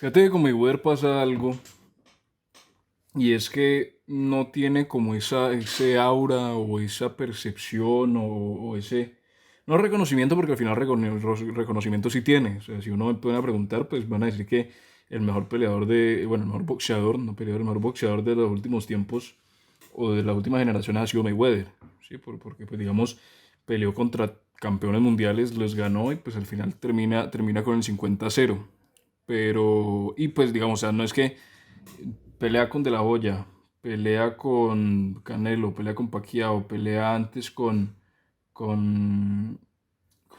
Fíjate que con Mayweather pasa algo y es que no tiene como ese aura o esa percepción o ese... No reconocimiento porque al final reconocimiento sí tiene. O sea, si uno me puede preguntar, pues van a decir que el mejor peleador bueno, el mejor boxeador, no peleador, el mejor boxeador de los últimos tiempos o de la última generación ha sido Mayweather. ¿Sí? Porque, pues digamos, peleó contra campeones mundiales, los ganó y pues al final termina con el 50-0. Pero, y pues digamos, o sea, no es que pelea con De La Hoya, pelea con Canelo, pelea con Pacquiao, pelea antes con ¿cómo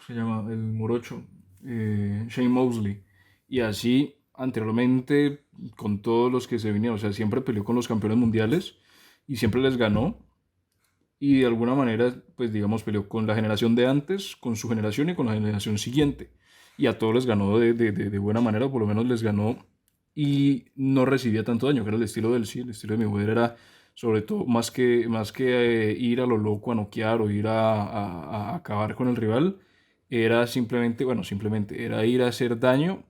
se llama? El morocho, Shane Mosley. Y así anteriormente con todos los que se vinieron, o sea, siempre peleó con los campeones mundiales y siempre les ganó. Y de alguna manera, pues digamos, peleó con la generación de antes, con su generación y con la generación siguiente. Y a todos les ganó de buena manera, o por lo menos les ganó y no recibía tanto daño, que era el estilo del sí, el estilo de Mayweather era sobre todo más que ir a lo loco a noquear o ir a acabar con el rival, era simplemente, bueno, simplemente era ir a hacer daño,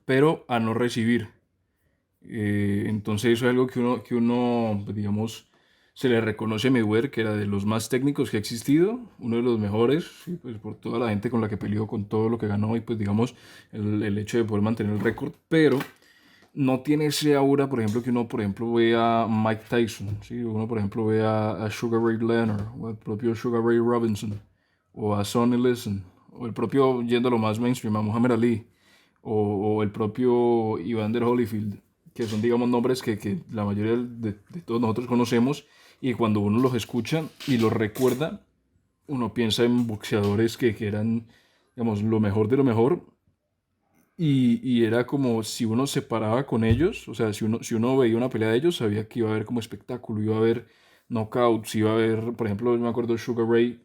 pero a no recibir. Entonces eso es algo que uno, pues, digamos, se le reconoce a Mayweather, que era de los más técnicos que ha existido, uno de los mejores, sí, pues por toda la gente con la que peleó, con todo lo que ganó y pues digamos el hecho de poder mantener el récord, pero no tiene ese aura, por ejemplo, que uno, por ejemplo, ve a Mike Tyson, ¿sí? Uno, por ejemplo, ve a Sugar Ray Leonard, o al propio Sugar Ray Robinson, o a Sonny Liston, o el propio, yendo a lo más mainstream, a Muhammad Ali, o el propio Evander Holyfield, que son, digamos, nombres que la mayoría de todos nosotros conocemos, y cuando uno los escucha y los recuerda, uno piensa en boxeadores que eran, digamos, lo mejor de lo mejor, y era como si uno se paraba con ellos, o sea, si uno veía una pelea de ellos, sabía que iba a haber como espectáculo, iba a haber knockouts, iba a haber, por ejemplo, yo me acuerdo de Sugar Ray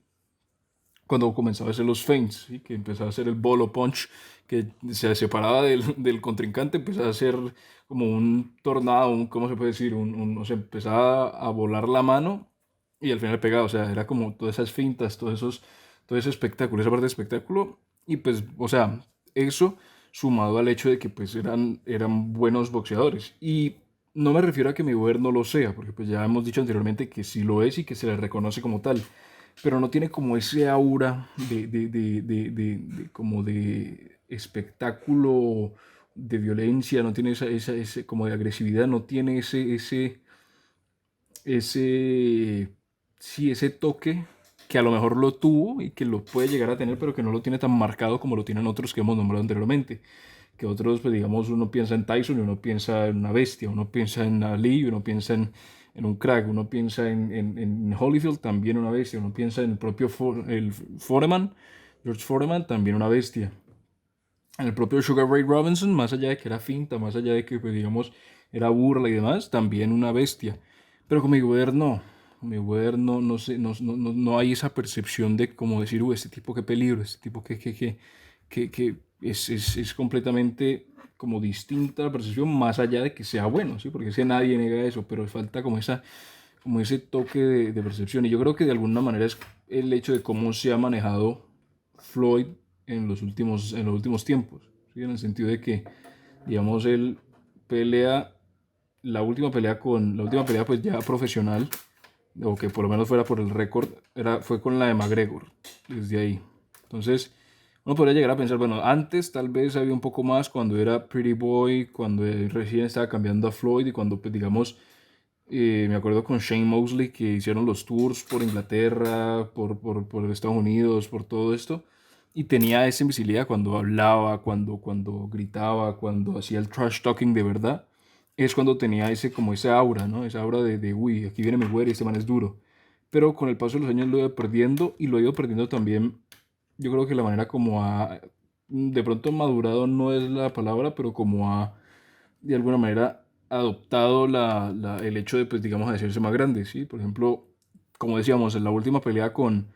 cuando comenzaba a hacer los feints, ¿sí? Que empezaba a hacer el bolo punch, que se separaba del contrincante, empezaba a hacer como un tornado, ¿cómo se puede decir? O sea, empezaba a volar la mano y al final pegaba, o sea, era como todas esas fintas, todo ese espectáculo, esa parte de espectáculo, y pues, o sea, eso sumado al hecho de que pues eran buenos boxeadores. Y no me refiero a que Mayweather no lo sea, porque pues ya hemos dicho anteriormente que sí lo es y que se le reconoce como tal, pero no tiene como ese aura como de espectáculo, de violencia, no tiene ese como de agresividad, no tiene ese, sí, ese toque que a lo mejor lo tuvo y que lo puede llegar a tener, pero que no lo tiene tan marcado como lo tienen otros que hemos nombrado anteriormente. Que otros, pues digamos, uno piensa en Tyson y uno piensa en una bestia, uno piensa en Ali y uno piensa en un crack, uno piensa en Holyfield, también una bestia, uno piensa en el propio Foreman, George Foreman, también una bestia. En el propio Sugar Ray Robinson, más allá de que era finta, más allá de que, pues, digamos, era burla y demás, también una bestia. Pero con Mayweather no. Con Mayweather no, sé, no hay esa percepción de como decir, este tipo qué peligro, este tipo que es completamente como distinta la percepción, más allá de que sea bueno, ¿sí? Porque ese nadie niega eso, pero falta como ese toque de percepción. Y yo creo que de alguna manera es el hecho de cómo se ha manejado Floyd en los últimos tiempos, ¿sí? En el sentido de que, digamos, él pelea, la última pelea pues ya profesional, o que por lo menos fuera por el récord, fue con la de McGregor, desde ahí. Entonces, uno podría llegar a pensar, bueno, antes tal vez había un poco más cuando era Pretty Boy, cuando él recién estaba cambiando a Floyd y cuando, pues, digamos, me acuerdo con Shane Mosley que hicieron los tours por Inglaterra, por Estados Unidos, por todo esto. Y tenía esa invisibilidad cuando hablaba, cuando gritaba, cuando hacía el trash talking de verdad. Es cuando tenía como esa aura, ¿no? Esa aura uy, aquí viene mi güey y este man es duro. Pero con el paso de los años lo he ido perdiendo y lo he ido perdiendo también. Yo creo que la manera como de pronto madurado no es la palabra, pero como de alguna manera adoptado el hecho de, pues, digamos, hacerse más grande, ¿sí? Por ejemplo, como decíamos, en la última pelea con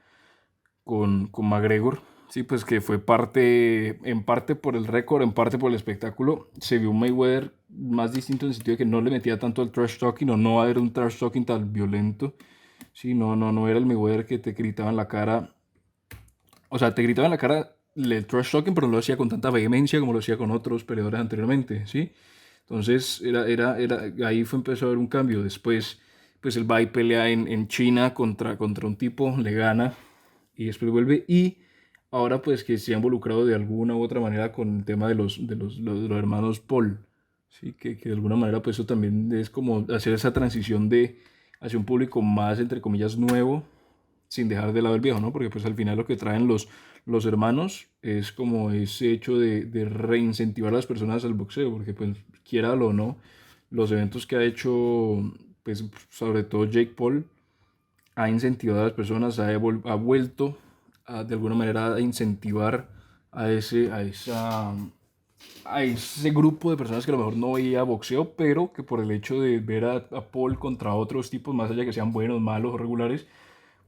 McGregor, sí, pues que fue en parte por el récord, en parte por el espectáculo, se vio un Mayweather más distinto en el sentido de que no le metía tanto al trash talking, o no era un trash talking tan violento, sí, no era el Mayweather que te gritaba en la cara, o sea, te gritaba en la cara el trash talking, pero no lo hacía con tanta vehemencia como lo hacía con otros peleadores anteriormente, ¿sí? Entonces, ahí empezó a haber un cambio. Después, pues él va y pelea en China contra un tipo, le gana y después vuelve. Y ahora, pues que se ha involucrado de alguna u otra manera con el tema de los hermanos Paul, ¿sí? Que de alguna manera, pues eso también es como hacer esa transición de hacia un público más, entre comillas, nuevo, sin dejar de lado el viejo, ¿no? Porque pues al final lo que traen los hermanos es como ese hecho de reincentivar a las personas al boxeo, porque pues quiera o no, los eventos que ha hecho, pues sobre todo Jake Paul, ha incentivado a las personas, ha vuelto de alguna manera a incentivar a ese grupo de personas que a lo mejor no veía boxeo, pero que por el hecho de ver a Paul contra otros tipos, más allá que sean buenos, malos o regulares,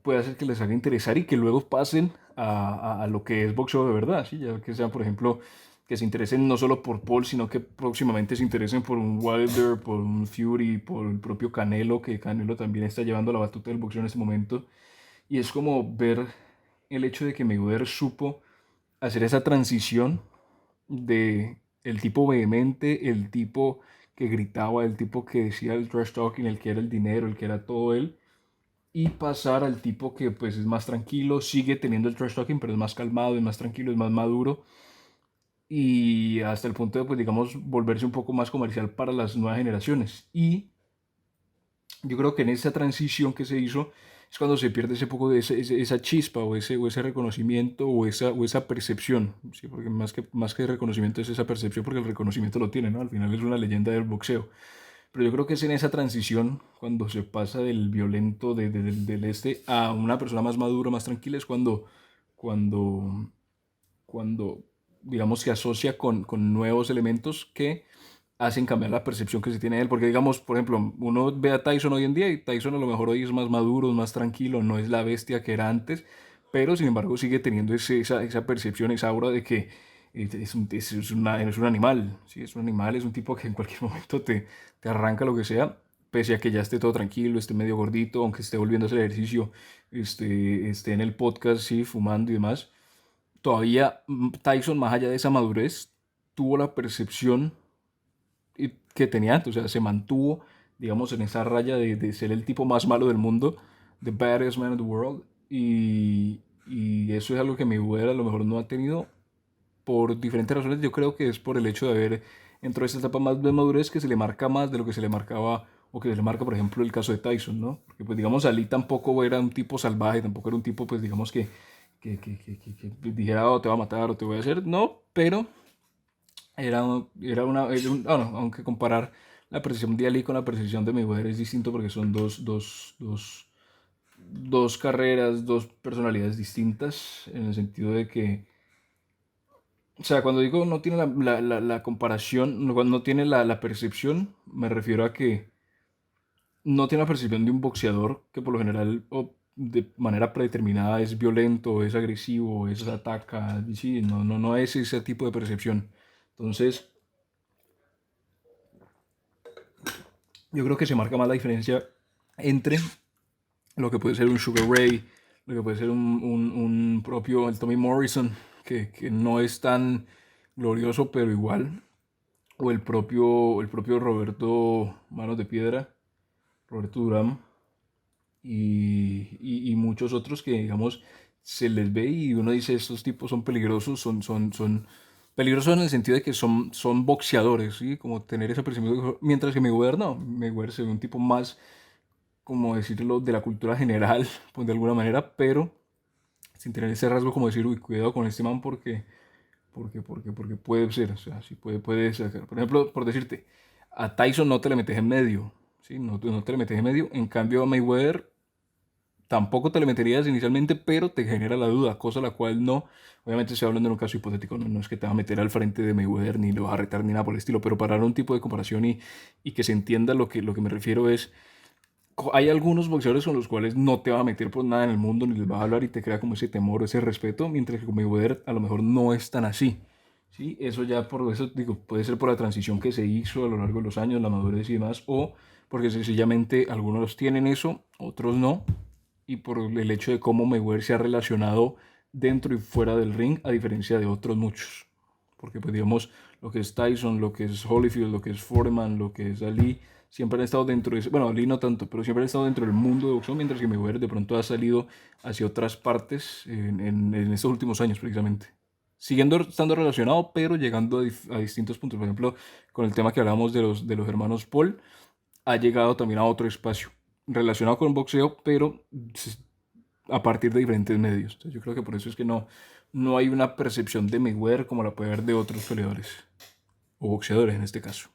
puede hacer que les haga interesar y que luego pasen a lo que es boxeo de verdad, ¿sí? Ya que sean, por ejemplo, que se interesen no solo por Paul, sino que próximamente se interesen por un Wilder, por un Fury, por el propio Canelo, que Canelo también está llevando la batuta del boxeo en este momento. Y es como ver el hecho de que Mayweather supo hacer esa transición de el tipo vehemente, el tipo que gritaba, el tipo que decía el trash talking, el que era el dinero, el que era todo él, y pasar al tipo que pues es más tranquilo, sigue teniendo el trash talking, pero es más calmado, es más tranquilo, es más maduro y hasta el punto de pues digamos volverse un poco más comercial para las nuevas generaciones. Y yo creo que en esa transición que se hizo es cuando se pierde ese poco de esa chispa o ese reconocimiento o esa percepción, ¿sí? Porque más que reconocimiento es esa percepción porque el reconocimiento lo tiene, ¿no? Al final es una leyenda del boxeo. Pero yo creo que es en esa transición, cuando se pasa del violento del este a una persona más madura, más tranquila, es cuando, cuando digamos, se asocia con nuevos elementos que hacen cambiar la percepción que se tiene de él. Porque, digamos, por ejemplo, uno ve a Tyson hoy en día y Tyson a lo mejor hoy es más maduro, es más tranquilo, no es la bestia que era antes, pero sin embargo sigue teniendo esa percepción, esa aura de que es un animal, ¿sí? Es un animal, es un tipo que en cualquier momento te arranca lo que sea, pese a que ya esté todo tranquilo, esté medio gordito, aunque esté volviendo a hacer ejercicio, esté en el podcast, sí, fumando y demás. Todavía Tyson, más allá de esa madurez, tuvo la percepción que tenía antes, o sea, se mantuvo, digamos, en esa raya de ser el tipo más malo del mundo, the baddest man in the world, y eso es algo que Mayweather a lo mejor no ha tenido por diferentes razones. Yo creo que es por el hecho de haber entrado a esta etapa más de madurez que se le marca más de lo que se le marcaba o que se le marca, por ejemplo, el caso de Tyson, ¿no? Porque, pues, digamos, Ali tampoco era un tipo salvaje, tampoco era un tipo, pues, digamos, que dijera, oh, te voy a matar o te voy a hacer, no, pero no, aunque comparar la percepción de Ali con la percepción de Mayweather es distinto porque son dos carreras, dos personalidades distintas en el sentido de que, o sea, cuando digo no tiene la comparación, cuando no tiene la percepción, me refiero a que no tiene la percepción de un boxeador que por lo general o de manera predeterminada es violento, es agresivo, es ataca, y sí, no es ese tipo de percepción. Entonces, yo creo que se marca más la diferencia entre lo que puede ser un Sugar Ray, lo que puede ser un propio el Tommy Morrison, que no es tan glorioso, pero igual, o el propio Roberto Manos de Piedra, Roberto Durán, y muchos otros que, digamos, se les ve y uno dice, estos tipos son peligrosos, son peligrosos en el sentido de que son boxeadores, ¿sí? Como tener esa percepción, mientras que Mayweather no, Mayweather se ve un tipo más, como decirlo, de la cultura general, pues de alguna manera, pero sin tener ese rasgo como decir, uy, cuidado con este man porque puede ser, o sea, sí puede sacar. Por ejemplo, por decirte, a Tyson no te le metes en medio, ¿sí? No te le metes en medio, en cambio a Mayweather tampoco te le meterías inicialmente, pero te genera la duda, cosa la cual no, obviamente estoy hablando en un caso hipotético, no es que te va a meter al frente de Mayweather, ni lo vas a retar, ni nada por el estilo, pero para dar un tipo de comparación y que se entienda lo que me refiero es, hay algunos boxeadores con los cuales no te va a meter por nada en el mundo, ni les vas a hablar y te crea como ese temor, ese respeto, mientras que con Mayweather a lo mejor no es tan así. ¿Sí? Eso ya por eso digo, puede ser por la transición que se hizo a lo largo de los años, la madurez y demás, o porque sencillamente algunos tienen eso, otros no, y por el hecho de cómo Mayweather se ha relacionado dentro y fuera del ring, a diferencia de otros muchos. Porque pues digamos, lo que es Tyson, lo que es Holyfield, lo que es Foreman, lo que es Ali, siempre han estado dentro de ese, bueno, Ali no tanto, pero siempre han estado dentro del mundo de boxeo, mientras que Mayweather de pronto ha salido hacia otras partes en estos últimos años precisamente. Siguiendo estando relacionado, pero llegando a distintos puntos. Por ejemplo, con el tema que hablábamos de los hermanos Paul, ha llegado también a otro espacio relacionado con el boxeo, pero a partir de diferentes medios. Entonces, yo creo que por eso es que no hay una percepción de Mayweather como la puede haber de otros peleadores o boxeadores en este caso.